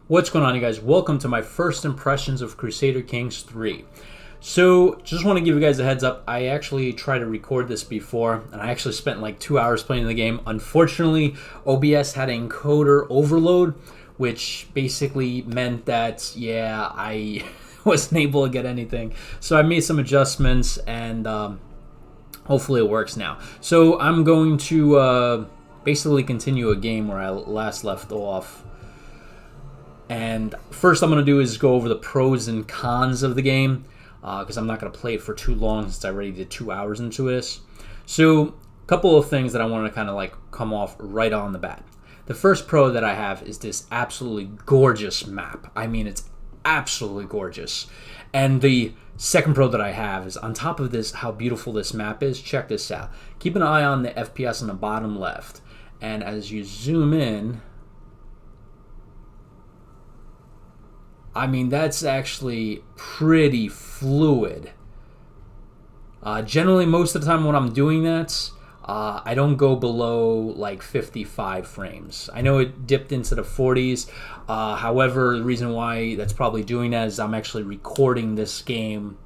What's going on, you guys? Welcome to my first impressions of Crusader Kings 3. So, just want to give you guys a heads up. I actually tried to record this before, and I actually spent like 2 hours playing the game. Unfortunately, OBS had encoder overload, which basically meant that, yeah, I wasn't able to get anything. So I made some adjustments, and hopefully it works now. So I'm going to basically continue a game where I last left off. And first I'm going to do is go over the pros and cons of the game, because I'm not going to play it for too long since I already did 2 hours into this. So a couple of things that I want to kind of like come off right on the bat. The first pro that I have is this absolutely gorgeous map. I mean, it's absolutely gorgeous. And the second pro that I have is on top of this, how beautiful this map is. Check this out. Keep an eye on the FPS on the bottom left. And as you zoom in, I mean, that's actually pretty fluid. Generally, most of the time when I'm doing that, I don't go below like 55 frames. I know it dipped into the 40s. However, the reason why that's probably doing that is I'm actually recording this game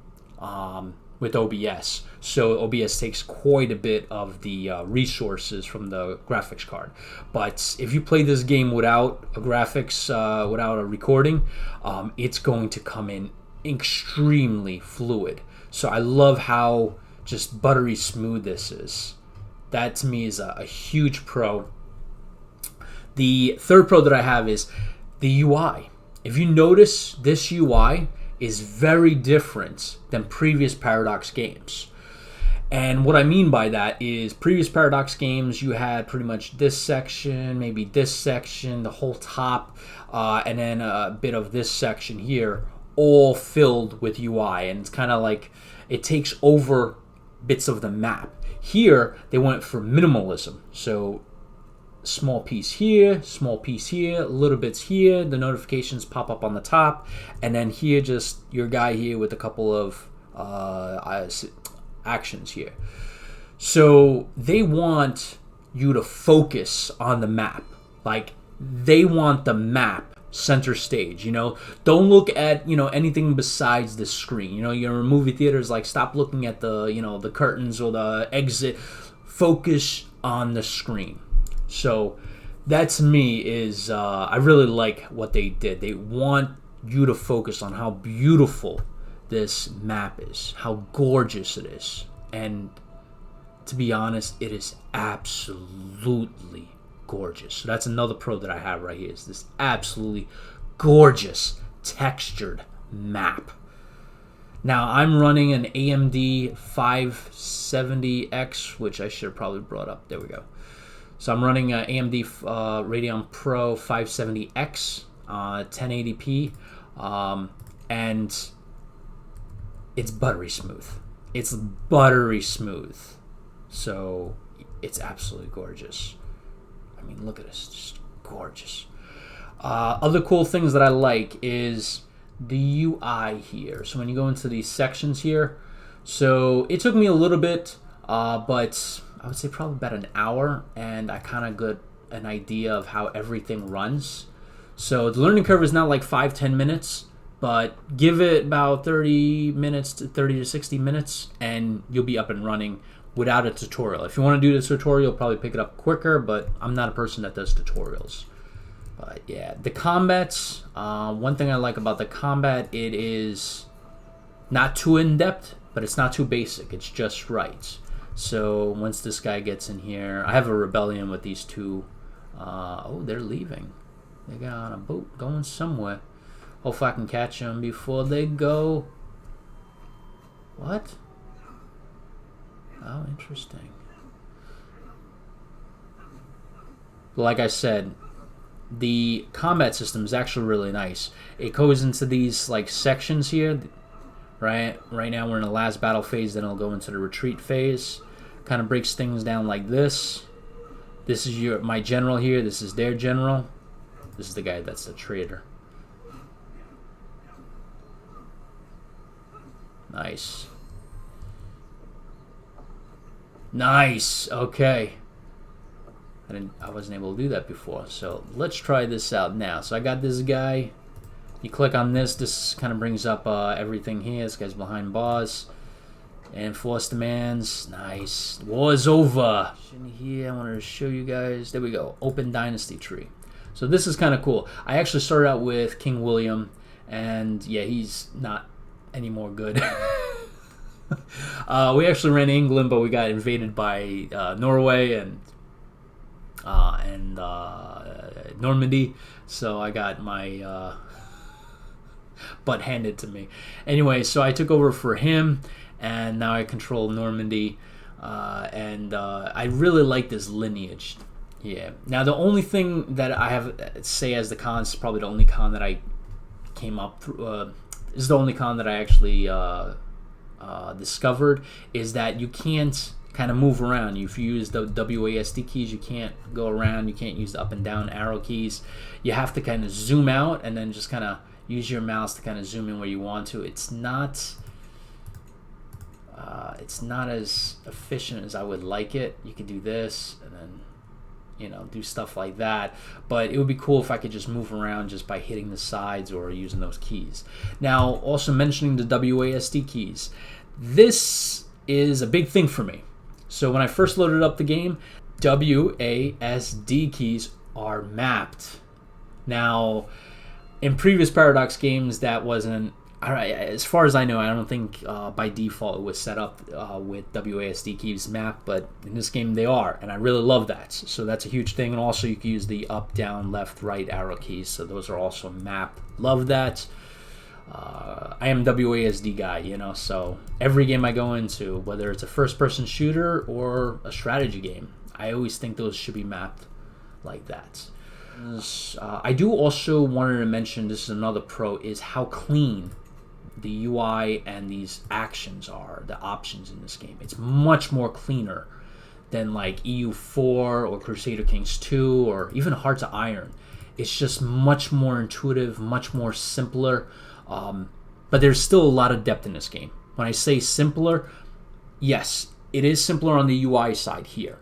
with OBS. So OBS takes quite a bit of the resources from the graphics card. But if you play this game without a graphics, without a recording, it's going to come in extremely fluid. So I love how just buttery smooth this is. That to me is a huge pro. The third pro that I have is the UI. If you notice, this UI is very different than previous Paradox games. And what I mean by that is previous Paradox games, you had pretty much this section, maybe this section, the whole top, and then a bit of this section here, all filled with UI. And it's kind of like it takes over bits of the map. Here, they went for minimalism. So small piece here, small piece here, little bits here, the notifications pop up on the top, and then here just your guy here with a couple of actions here. So they want you to focus on the map. Like, they want the map center stage, you know. Don't look at, you know, anything besides the screen. You know, your movie theaters, like, stop looking at the, you know, the curtains or the exit. Focus on the screen. So that to me is, I really like what they did. They want you to focus on how beautiful this map is, how gorgeous it is. And to be honest, it is absolutely gorgeous. So that's another pro that I have right here, is this absolutely gorgeous textured map. Now I'm running an AMD 570X, which I should have probably brought up. There we go. So I'm running an AMD Radeon Pro 570X, 1080p, and it's buttery smooth. It's buttery smooth. So it's absolutely gorgeous. I mean, look at this, just gorgeous. Other cool things that I like is the UI here. So when you go into these sections here, so it took me a little bit, but I would say probably about an hour, and I kind of got an idea of how everything runs. So the learning curve is not like 5-10 minutes, but give it about 30 to 60 minutes, and you'll be up and running without a tutorial. If you want to do the tutorial, probably pick it up quicker, but I'm not a person that does tutorials. But yeah, the combats, one thing I like about the combat, it is not too in-depth, but it's not too basic. It's just right. So once this guy gets in here, I have a rebellion with these two. Oh, they're leaving. They got on a boat going somewhere. Hopefully I can catch them before they go. What? Oh, interesting. Like I said, the combat system is actually really nice. It goes into these like sections here. Right now we're in the last battle phase, then it'll go into the retreat phase. Kind of breaks things down like this. This is my general here. This is their general. This is the guy that's the traitor. Nice. Nice. Okay. I wasn't able to do that before. So let's try this out now. So I got this guy. You click on this. This kind of brings up everything here. This guy's behind bars. And force demands. Nice. War is over. In here, I wanted to show you guys. There we go. Open dynasty tree. So this is kind of cool. I actually started out with King William. And yeah, he's not any more good. We actually ran England, but we got invaded by Norway and Normandy, so I got my butt handed to me. Anyway, so I took over for him, and now I control Normandy, and I really like this lineage. Yeah. Now the only thing that I have to say as the cons, probably the only con that I came up through, is the only con that I actually discovered, is that you can't kind of move around. If you use the WASD keys, you can't go around. You can't use the up and down arrow keys. You have to kind of zoom out and then just kind of use your mouse to kind of zoom in where you want to. It's not as efficient as I would like it. You could do this and then, you know, do stuff like that, but it would be cool if I could just move around just by hitting the sides or using those keys. Now, also mentioning the WASD keys, this is a big thing for me. So when I first loaded up the game, WASD keys are mapped. Now, in previous Paradox games, that wasn't, as far as I know, I don't think by default it was set up with WASD keys mapped, but in this game they are, and I really love that. So that's a huge thing, and also you can use the up, down, left, right arrow keys, so those are also mapped. Love that. I am a WASD guy, you know, so every game I go into, whether it's a first-person shooter or a strategy game, I always think those should be mapped like that. I do also wanted to mention, this is another pro, is how clean the UI and these actions are, the options in this game. It's much more cleaner than like EU4 or Crusader Kings 2 or even Hearts of Iron. It's just much more intuitive, much more simpler. But there's still a lot of depth in this game. When I say simpler, yes, it is simpler on the UI side here,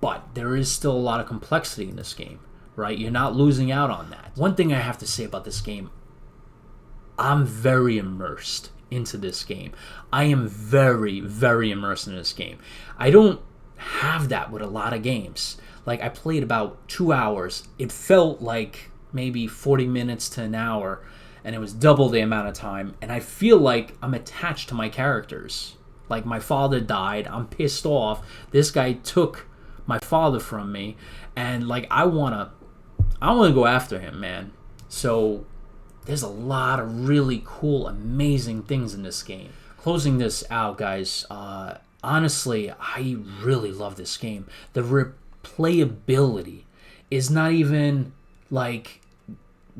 but there is still a lot of complexity in this game, right? You're not losing out on that. One thing I have to say about this game, I'm very immersed into this game. I am very, very immersed in this game. I don't have that with a lot of games. Like, I played about 2 hours. It felt like maybe 40 minutes to an hour, and it was double the amount of time, and I feel like I'm attached to my characters. Like, my father died, I'm pissed off, this guy took my father from me, and like, I wanna go after him, man. So there's a lot of really cool, amazing things in this game. Closing this out, guys, honestly, I really love this game. The replayability is not even like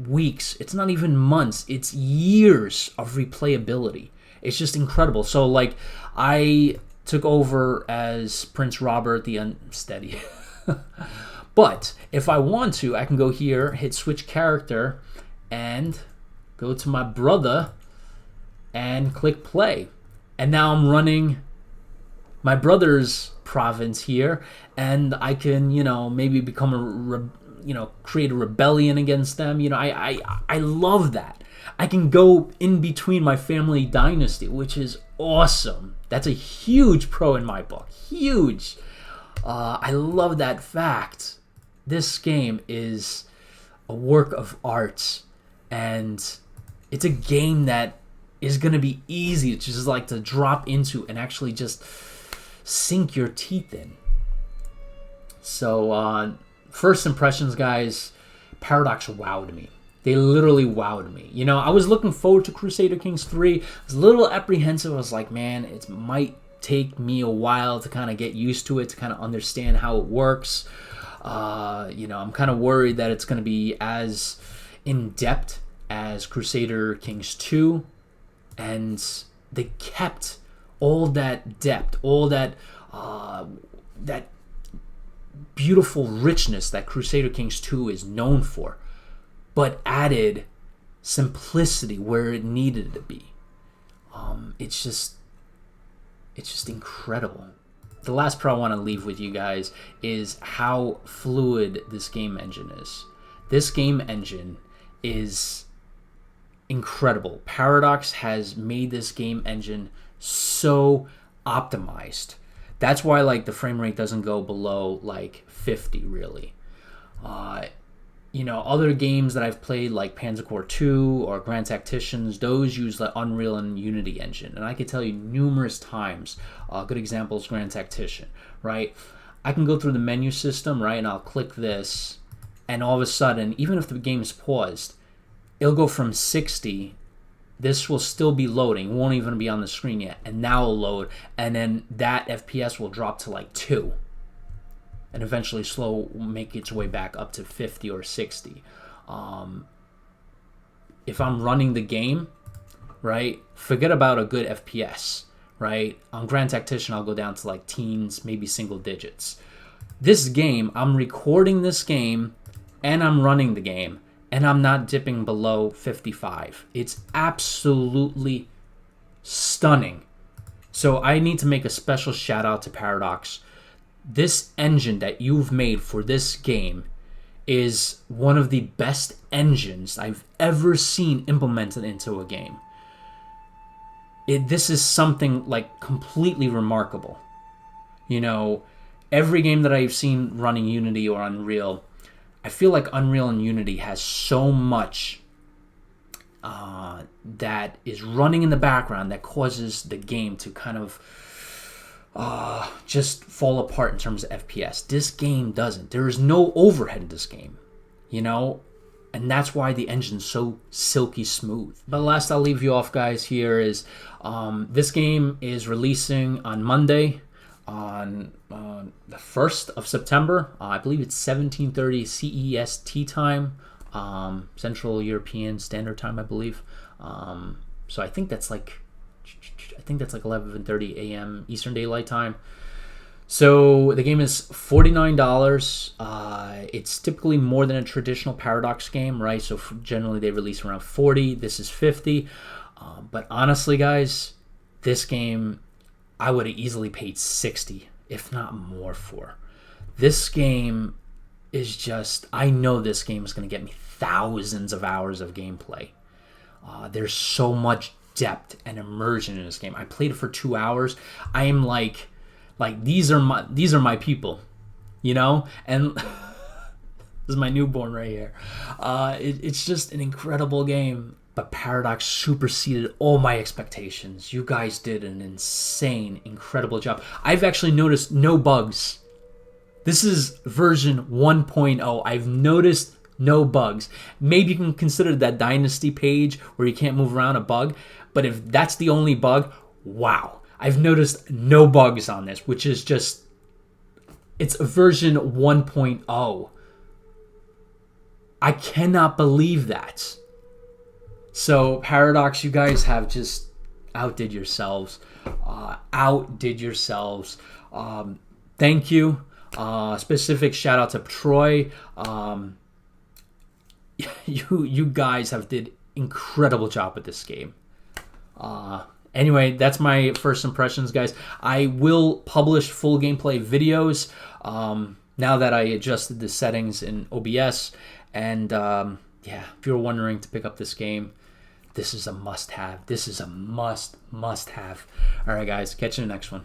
weeks, it's not even months, it's years of replayability. It's just incredible. So like, I took over as Prince Robert the Unsteady. But if I want to, I can go here, hit switch character, and go to my brother and click play. And now I'm running my brother's province here, and I can, you know, maybe become create a rebellion against them. You know, I love that. I can go in between my family dynasty, which is awesome. That's a huge pro in my book. Huge. I love that fact. This game is a work of art, and it's a game that is going to be easy to just like to drop into and actually just sink your teeth in. So, first impressions, guys, Paradox wowed me. They literally wowed me. You know, I was looking forward to Crusader Kings 3. I was a little apprehensive. I was like, man, it might take me a while to kind of get used to it, to kind of understand how it works. You know, I'm kind of worried that it's going to be as in-depth as Crusader Kings 2. And they kept all that depth, all that that beautiful richness that Crusader Kings 2 is known for, but added simplicity where it needed to be. It's just incredible. the last part I want to leave with you guys is how fluid this game engine is. This game engine is incredible. Paradox has made this game engine so optimized. That's why like the frame rate doesn't go below like 50 really. Other games that I've played like Panzer Corps 2 or Grand Tacticians, those use the Unreal and Unity engine. And I can tell you numerous times, a good example is Grand Tactician, right? I can go through the menu system, right, and I'll click this, and all of a sudden, even if the game is paused, it'll go from 60, this will still be loading, it won't even be on the screen yet, and now it'll load, and then that FPS will drop to like 2. And eventually make its way back up to 50 or 60. If I'm running the game, right, forget about a good FPS, right? On Grand Tactician, I'll go down to like teens, maybe single digits. This game, I'm recording this game, and I'm running the game, and I'm not dipping below 55. It's absolutely stunning. So I need to make a special shout out to Paradox. This engine that you've made for this game is one of the best engines I've ever seen implemented into a game. This is something like completely remarkable. Every game that I've seen running Unity or Unreal, I feel like Unreal and Unity has so much that is running in the background that causes the game to kind of just fall apart in terms of FPS. This game doesn't. There is no overhead in this game, and that's why the engine's so silky smooth. But last I'll leave you off, guys, here is this game is releasing on Monday, on the 1st of September. I believe it's 17:30 CEST time, Central European Standard Time, I believe. So I think that's like 11:30 a.m. Eastern Daylight Time. So the game is $49. It's typically more than a traditional Paradox game, right? So generally they release around 40. This is 50. But honestly, guys, this game I would have easily paid 60, if not more, for. This game is just, I know this game is going to get me thousands of hours of gameplay. There's so much depth and immersion in this game. I played it for 2 hours. I am like these are my people, and this is my newborn right here. It's just an incredible game, but Paradox superseded all my expectations. You guys did an insane, incredible job. I've actually noticed no bugs. This is version 1.0. I've noticed no bugs. Maybe you can consider that dynasty page where you can't move around a bug, but if that's the only bug, wow. I've noticed no bugs on this, which is just, it's version 1.0. I cannot believe that. So Paradox, you guys have just outdid yourselves. Thank you. Specific shout out to Troy. You guys have did incredible job with this game. Anyway, that's my first impressions, guys. I will publish full gameplay videos now that I adjusted the settings in OBS. And if you're wondering to pick up this game, this is a must-have. This is a must-have. All right, guys, catch you in the next one.